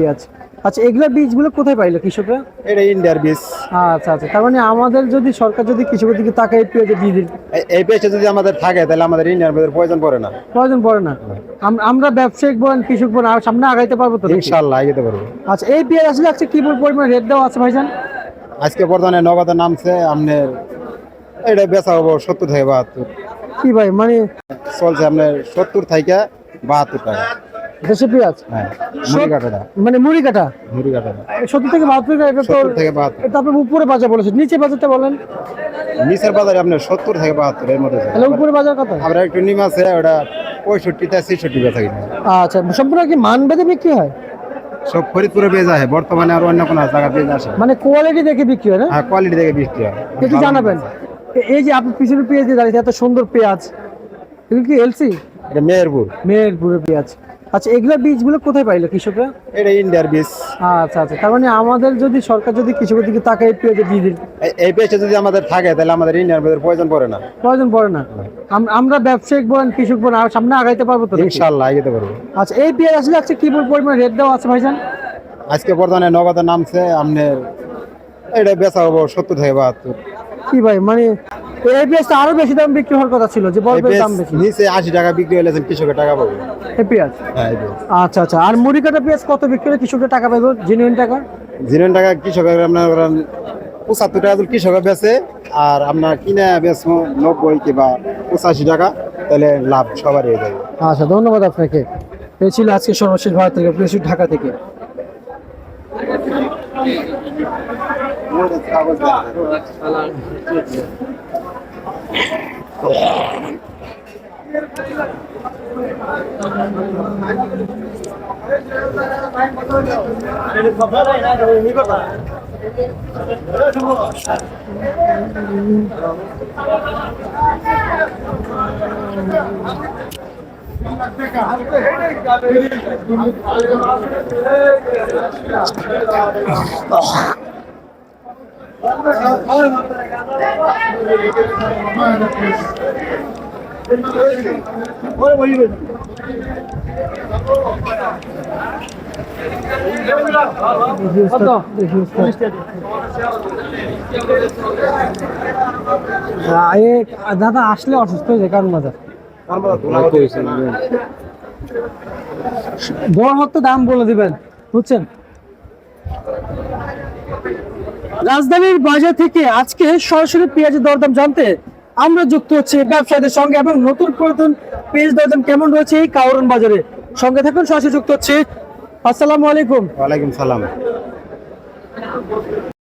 পেঁয়াজ। আচ্ছা, এগুলা বীজগুলো কোথায় পাইলো কৃষকরা? এটা ইন্ডিয়ার বীজ। আচ্ছা আচ্ছা, তার মানে আমাদের যদি সরকার যদি কৃষকের দিকে তাকায় পেঁয়াজের বীজ এই পেঁয়াজটা যদি আমাদের থাকে তাহলে আমাদের ইন্ডিয়ার বীজের প্রয়োজন পড়ে না। প্রয়োজন পড়ে না। আমরা ব্যবসায়িক বলেন কৃষক বলেন আর সামনে আগাইতে পারবো তো? ইনশাআল্লাহ আগাইতে পারবো। আচ্ছা, এই পেঁয়াজ আসলে আজকে কি পরিমাণ রেট দেওয়া আছে ভাইজান? আজকে বর্তমানে নগদে নামছে আপনার এটা বেচা হবো 70 থেকে 72। কি ভাই মানে চলছে আপনার 70 থেকে 72 টাকা দেশি পেঁয়াজ? হ্যাঁ, মুড়ি কাটাটা। মানে মুড়ি কাটা মুড়ি কাটাটা 70 থেকে 72 টাকা। এটা তো 70 থেকে 72। এটা আপনি উপরে বাজার বলেছেন, নিচে বাজারটা বলেন। নিচের বাজারে আপনার 70 থেকে 72 এর মধ্যে। তাহলে উপরে বাজার কত? আমরা একটু নিম আছে ওটা 65 থেকে 66 বেচা কিনা। আচ্ছা, সম্পূর্ণ কি মান বেঁধে বিক্রি হয়? সব ফরিদপুরে পেয়ে যায়, বর্তমানে আর অন্য কোনো জায়গা পেয়ে আসে। মানে কোয়ালিটি দেখে বিক্রি হয় না? হ্যাঁ, কোয়ালিটি দেখে বিক্রি হয়। একটু জানাবেন। এই যে আপনি পিছনে পেঁয়াজ দিয়ে দাঁড়িয়েছে, এত সুন্দর পেঁয়াজ, এগুলো কি এলসি? এটা মেহেরপুরের পেঁয়াজ। আচ্ছা, এগুলা বীজগুলো কোথায় পাইলো কৃষকরা? এটা ইন্ডিয়ার বীজ। আচ্ছা আচ্ছা, তার মানে আমাদের যদি সরকার যদি কৃষকের দিকে তাকায় পেঁয়াজের বীজ এই পেঁয়াজটা যদি আমাদের থাকে তাহলে আমাদের ইন্ডিয়ার বীজের প্রয়োজন পড়ে না। প্রয়োজন পড়ে না। আমরা ব্যবসায়িক বলেন কৃষক বলেন আর সামনে আগাইতে পারবো তো? ইনশাআল্লাহ আগাইতে পারবো। আচ্ছা, এই পেঁয়াজ আসলে আজকে কি পরিমাণ রেট দেওয়া আছে ভাইজান? আজকে বর্তমানে নগদে নামছে আপনার এটা বেচা হবো 70 থেকে 72। কি ভাই মানে এই পেঁয়াজটা আরো বেশি দাম বিক্রি হওয়ার কথা ছিল, যে বড় দাম বেশি। নিচে 80 টাকা বিক্রি হলেছেন, কৃষকের টাকা পাবে এই পেঁয়াজ? হ্যাঁ, এই পেঁয়াজ। আচ্ছা আচ্ছা, আর মুড়ি কাটা পেঁয়াজ কত বিক্রি হলে কৃষকের টাকা পাইবো, জেনুইন টাকা? জিরেন টাকা কৃষকের আপনার 75 টাকা কৃষকের বেচে, আর আপনার কিনে বেচবো 90 কিংবা 85 টাকা, তাহলে লাভ সবারই হয়ে যাবে। আচ্ছা, ধন্যবাদ আপনাকে। এই ছিল আজকে সর্বশেষ ভারত থেকে, প্রেসিড ঢাকা থেকে। দাদা আসলে অসুস্থ হয়ে যায়, কারণ বাজার বড় হতে দাম বলে দিবেন, বুঝছেন? রাজধানীর বাজার থেকে আজকে সরাসরি পেঁয়াজের দরদাম জানতে আমরা যুক্ত হচ্ছে ব্যবসায়ীদের সঙ্গে এবং নতুন পুরাতন পেঁয়াজ দরদাম কেমন রয়েছে এই কাউরন বাজারে। সঙ্গে থাকুন, সরাসরি যুক্ত হচ্ছে। আসসালামু আলাইকুম। ওয়ালাইকুম সালাম।